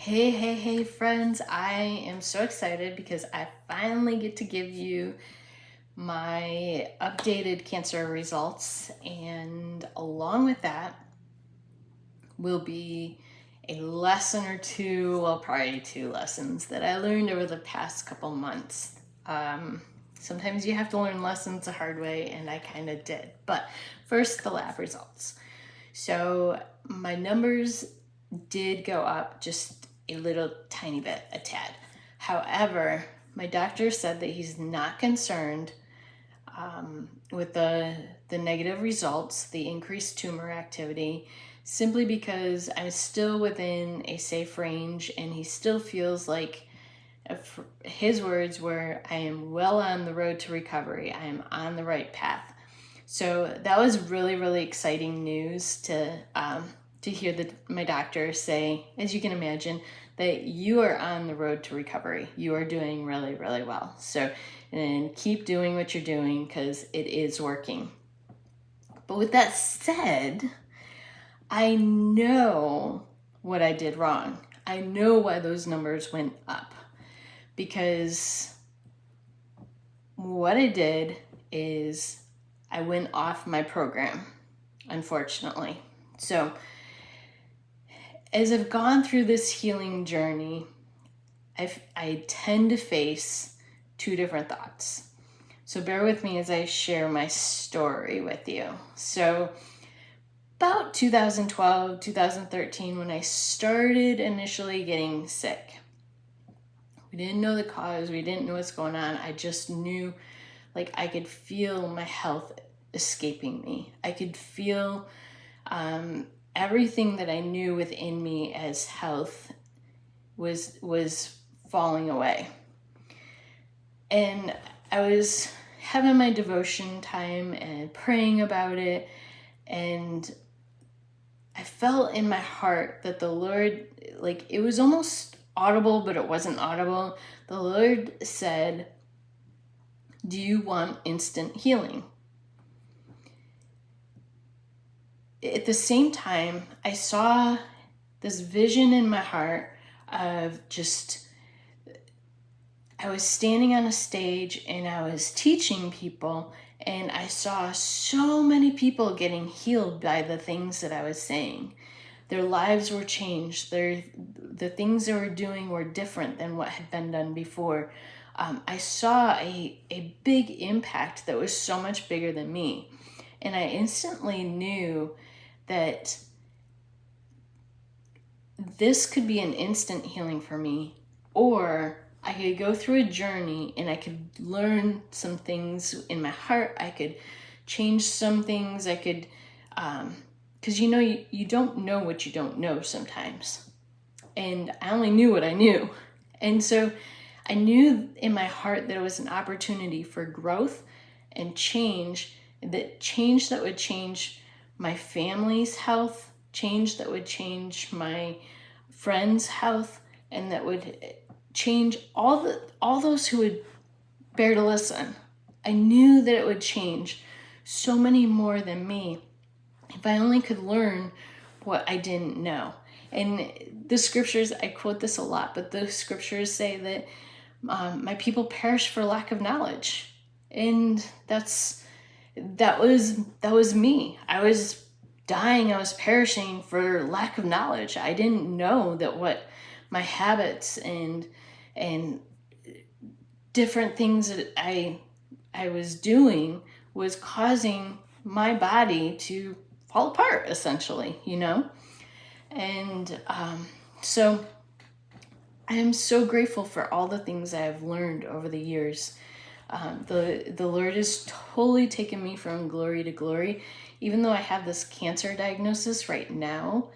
Hey, friends. I am so excited because I finally get to give you my updated cancer results. And along with that will be a lesson or two, well, probably two lessons that I learned over the past couple months. Sometimes you have to learn lessons the hard way, and I kind of did. But first, the lab results. So my numbers did go up just a little tiny bit, a tad. However, my doctor said that he's not concerned with the negative results, the increased tumor activity, simply because I'm still within a safe range and he still feels like, his words were, I am well on the road to recovery. I am on the right path. So that was really, really exciting news to hear my doctor say, as you can imagine, that you are on the road to recovery. You are doing really, really well. So, and keep doing what you're doing because it is working. But with that said, I know what I did wrong. I know why those numbers went up. Because what I did is I went off my program, unfortunately. So, as I've gone through this healing journey, I tend to face two different thoughts. So bear with me as I share my story with you. So about 2012, 2013, when I started initially getting sick, we didn't know the cause, we didn't know what's going on. I just knew, like, I could feel my health escaping me. I could feel everything that I knew within me as health was falling away. And I was having my devotion time and praying about it, and I felt in my heart that the Lord, like, it was almost audible, but it wasn't audible. The Lord said, do you want instant healing? At the same time, I saw this vision in my heart of just, I was standing on a stage and I was teaching people, and I saw so many people getting healed by the things that I was saying. Their lives were changed. The things they were doing were different than what had been done before. I saw a big impact that was so much bigger than me. And I instantly knew that this could be an instant healing for me, or I could go through a journey and I could learn some things in my heart. I could change some things. I could, because you don't know what you don't know sometimes. And I only knew what I knew. And so I knew in my heart that it was an opportunity for growth and change that would change my family's health, change that would change my friends' health, and that would change all those who would bear to listen. I knew that it would change so many more than me if I only could learn what I didn't know. And the scriptures, I quote this a lot, but the scriptures say that my people perish for lack of knowledge. And that was me. I was dying, I was perishing for lack of knowledge. I didn't know that what my habits and different things that I was doing was causing my body to fall apart, essentially, And so I am so grateful for all the things I have learned over the years. The Lord has totally taken me from glory to glory. Even though I have this cancer diagnosis right now,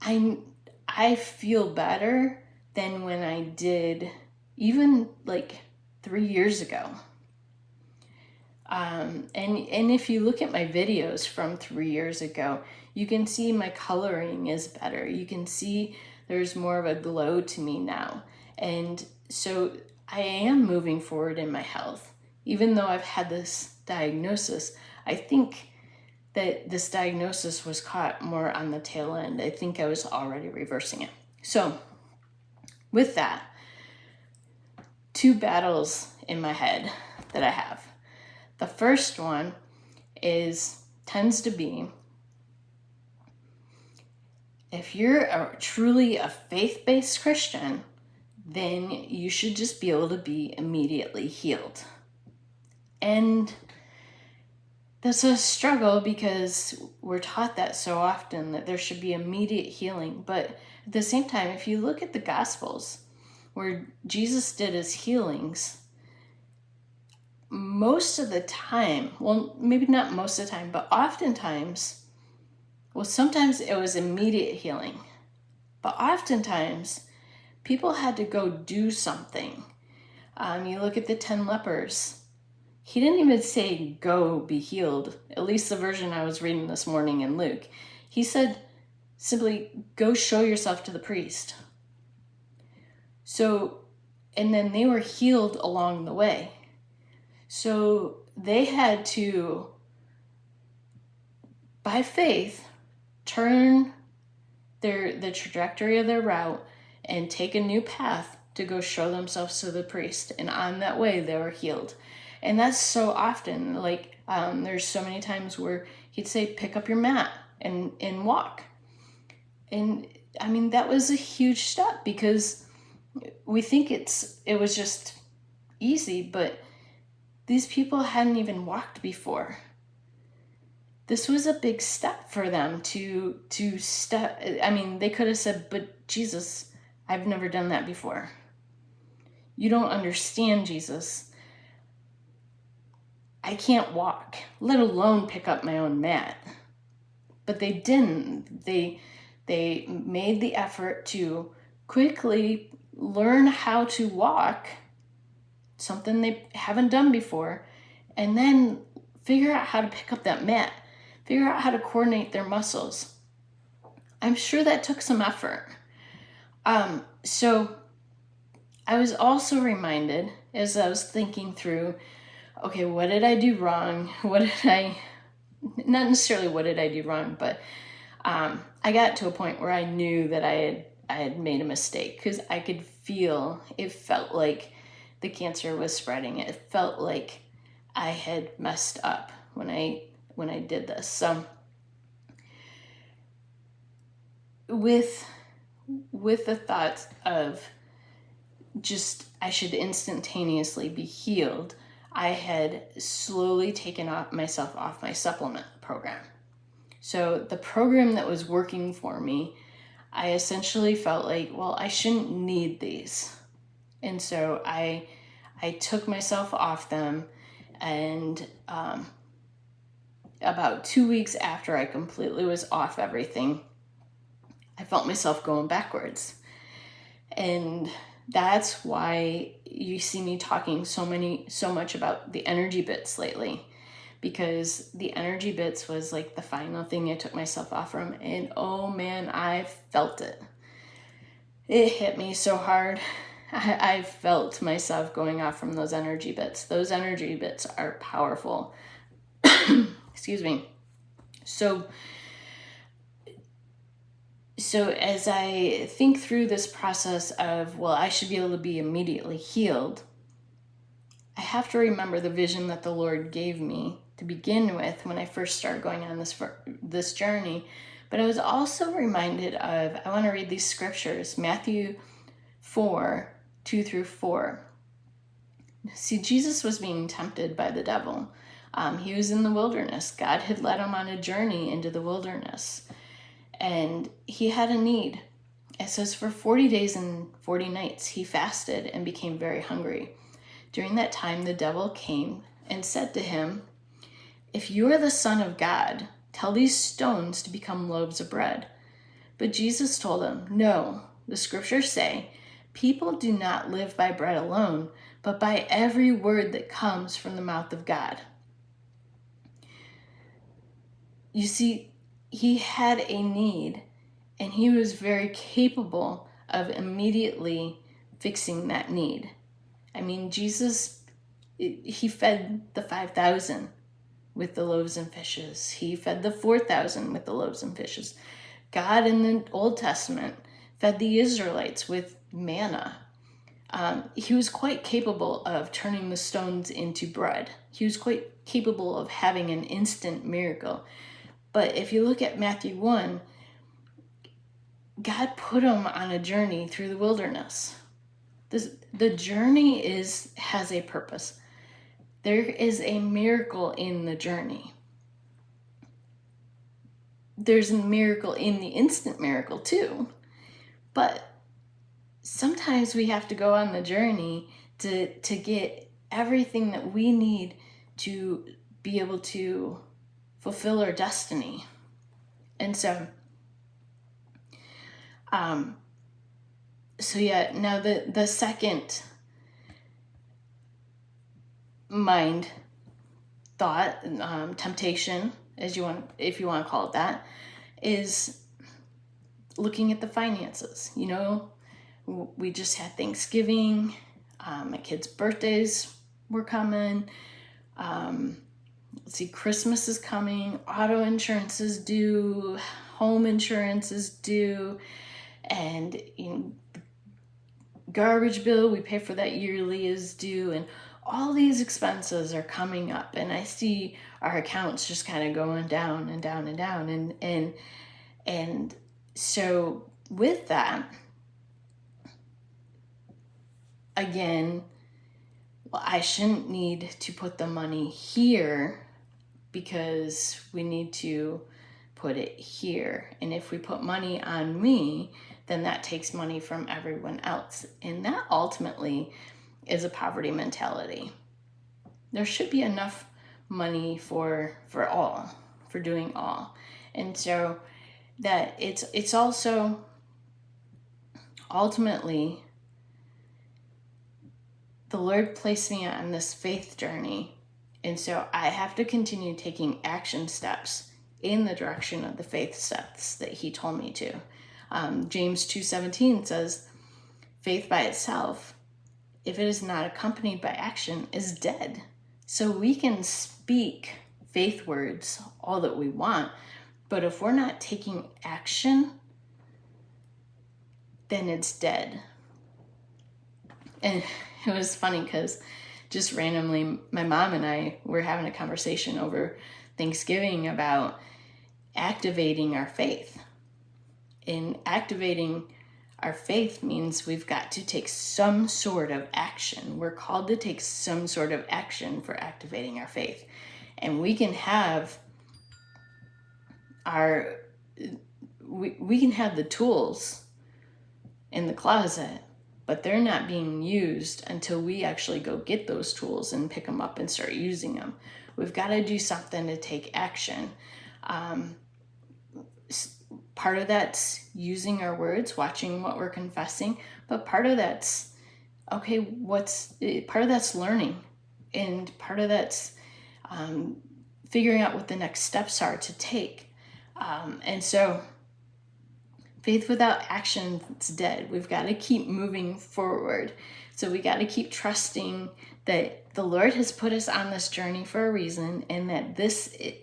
I feel better than when I did even like 3 years ago. And if you look at my videos from 3 years ago, you can see my coloring is better. You can see there's more of a glow to me now. And so I am moving forward in my health. Even though I've had this diagnosis, I think that this diagnosis was caught more on the tail end. I think I was already reversing it. So with that, two battles in my head that I have. The first one tends to be, if you're truly a faith-based Christian, then you should just be able to be immediately healed. And that's a struggle because we're taught that so often, that there should be immediate healing. But at the same time, if you look at the Gospels where Jesus did his healings, most of the time, well, maybe not most of the time, but oftentimes, well, sometimes it was immediate healing, but oftentimes people had to go do something. You look at the 10 lepers. He didn't even say, go be healed, at least the version I was reading this morning in Luke. He said, simply, go show yourself to the priest. So, and then they were healed along the way. So they had to, by faith, turn the trajectory of their route and take a new path to go show themselves to the priest. And on that way, they were healed. And that's so often, like, there's so many times where he'd say, pick up your mat and walk. And I mean, that was a huge step, because we think it was just easy, but these people hadn't even walked before. This was a big step for them to step. I mean, they could have said, but Jesus, I've never done that before. You don't understand, Jesus. I can't walk, let alone pick up my own mat. But they didn't. They made the effort to quickly learn how to walk, something they haven't done before, and then figure out how to pick up that mat, figure out how to coordinate their muscles. I'm sure that took some effort. So I was also reminded, as I was thinking through, okay, what did I do wrong? Not necessarily what did I do wrong, but I got to a point where I knew that I had made a mistake, because I could feel, it felt like the cancer was spreading. It felt like I had messed up when I did this. So with the thoughts of just I should instantaneously be healed, I had slowly taken myself off my supplement program. So the program that was working for me, I essentially felt like, well, I shouldn't need these. And so I took myself off them, and about 2 weeks after I completely was off everything, I felt myself going backwards. And that's why you see me talking so much about the energy bits lately, because the energy bits was like the final thing I took myself off from. And oh man, I felt it. It hit me so hard. I felt myself going off from those energy bits. Those energy bits are powerful. Excuse me. So as I think through this process of, well, I should be able to be immediately healed, I have to remember the vision that the Lord gave me to begin with when I first started going on this journey. But I was also reminded of, I want to read these scriptures, Matthew 4, 2-4. See, Jesus was being tempted by the devil. He was in the wilderness. God had led him on a journey into the wilderness. And he had a need. It says, for 40 days and 40 nights he fasted and became very hungry. During that time the devil came and said to him, if you are the Son of God, tell these stones to become loaves of bread. But Jesus told him, no, the scriptures say, people do not live by bread alone, but by every word that comes from the mouth of God. You see, he had a need, and he was very capable of immediately fixing that need. I mean, Jesus, he fed the 5,000 with the loaves and fishes. He fed the 4,000 with the loaves and fishes. God in the Old Testament fed the Israelites with manna. He was quite capable of turning the stones into bread. He was quite capable of having an instant miracle. But if you look at Matthew 1, God put him on a journey through the wilderness. The journey has a purpose. There is a miracle in the journey. There's a miracle in the instant miracle too. But sometimes we have to go on the journey to get everything that we need to be able to fulfill our destiny. And so now the second mind thought, temptation, if you want to call it that, is looking at the finances. We just had Thanksgiving. My kids' birthdays were coming. Let's see, Christmas is coming. Auto insurance is due. Home insurance is due. And garbage bill, we pay for that yearly, is due. And all these expenses are coming up. And I see our accounts just kind of going down and down and down. And so with that, again, I shouldn't need to put the money here because we need to put it here. And if we put money on me, then that takes money from everyone else. And that ultimately is a poverty mentality. There should be enough money for all, for doing all. And so that it's also ultimately, the Lord placed me on this faith journey. And so I have to continue taking action steps in the direction of the faith steps that he told me to. James 2:17 says, faith by itself, if it is not accompanied by action, is dead. So we can speak faith words all that we want, but if we're not taking action, then it's dead. And it was funny because just randomly, my mom and I were having a conversation over Thanksgiving about activating our faith. And activating our faith means we've got to take some sort of action. We're called to take some sort of action for activating our faith. And we can have we can have the tools in the closet, but they're not being used until we actually go get those tools and pick them up and start using them. We've got to do something to take action. Part of that's using our words, watching what we're confessing, but part of that's, part of that's learning, and part of that's figuring out what the next steps are to take. And so faith without action is dead. We've got to keep moving forward. So we got to keep trusting that the Lord has put us on this journey for a reason, and that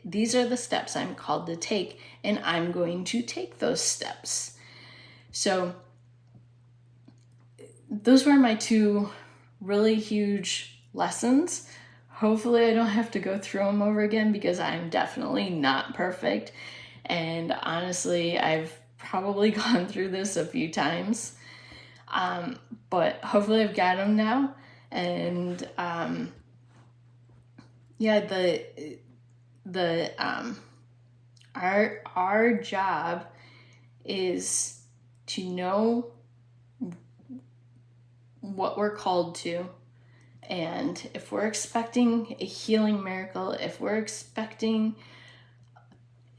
these are the steps I'm called to take, and I'm going to take those steps. So those were my two really huge lessons. Hopefully I don't have to go through them over again, because I'm definitely not perfect. And honestly, I've probably gone through this a few times. But hopefully I've got them now. And our job is to know what we're called to. And if we're expecting a healing miracle, if we're expecting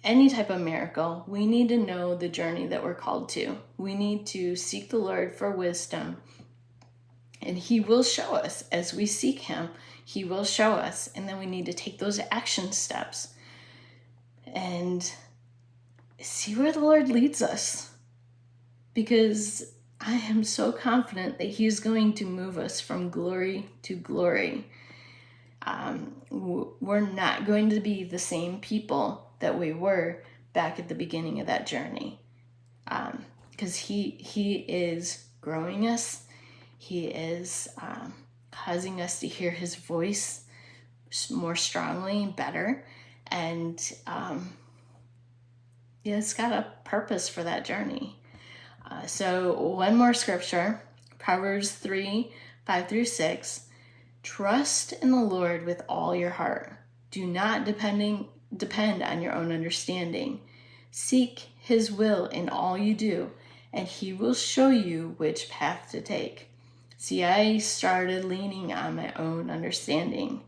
any type of miracle, we need to know the journey that we're called to. We need to seek the Lord for wisdom. And he will show us as we seek him. He will show us. And then we need to take those action steps and see where the Lord leads us. Because I am so confident that he's going to move us from glory to glory. We're not going to be the same people that we were back at the beginning of that journey. because he is growing us. He is causing us to hear his voice more strongly and better. And it's got a purpose for that journey. So one more scripture, Proverbs 3:5-6. Trust in the Lord with all your heart. Do not depend on your own understanding. Seek his will in all you do, and he will show you which path to take. See, I started leaning on my own understanding.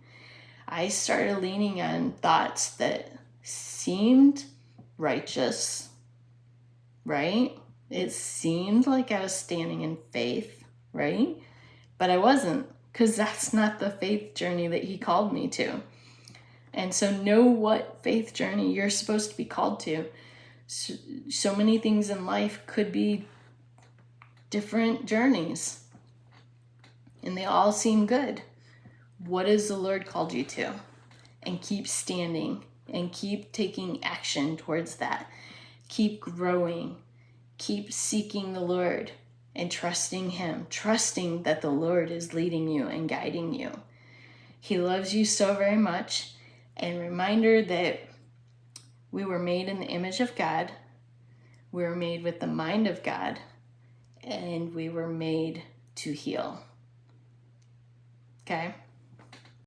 I started leaning on thoughts that seemed righteous, right? It seemed like I was standing in faith, right? But I wasn't, because that's not the faith journey that he called me to. And so know what faith journey you're supposed to be called to. So many things in life could be different journeys, and they all seem good. What has the Lord called you to? And keep standing and keep taking action towards that. Keep growing. Keep seeking the Lord and trusting him, trusting that the Lord is leading you and guiding you. He loves you so very much. And reminder that we were made in the image of God. We were made with the mind of God. And we were made to heal. Okay?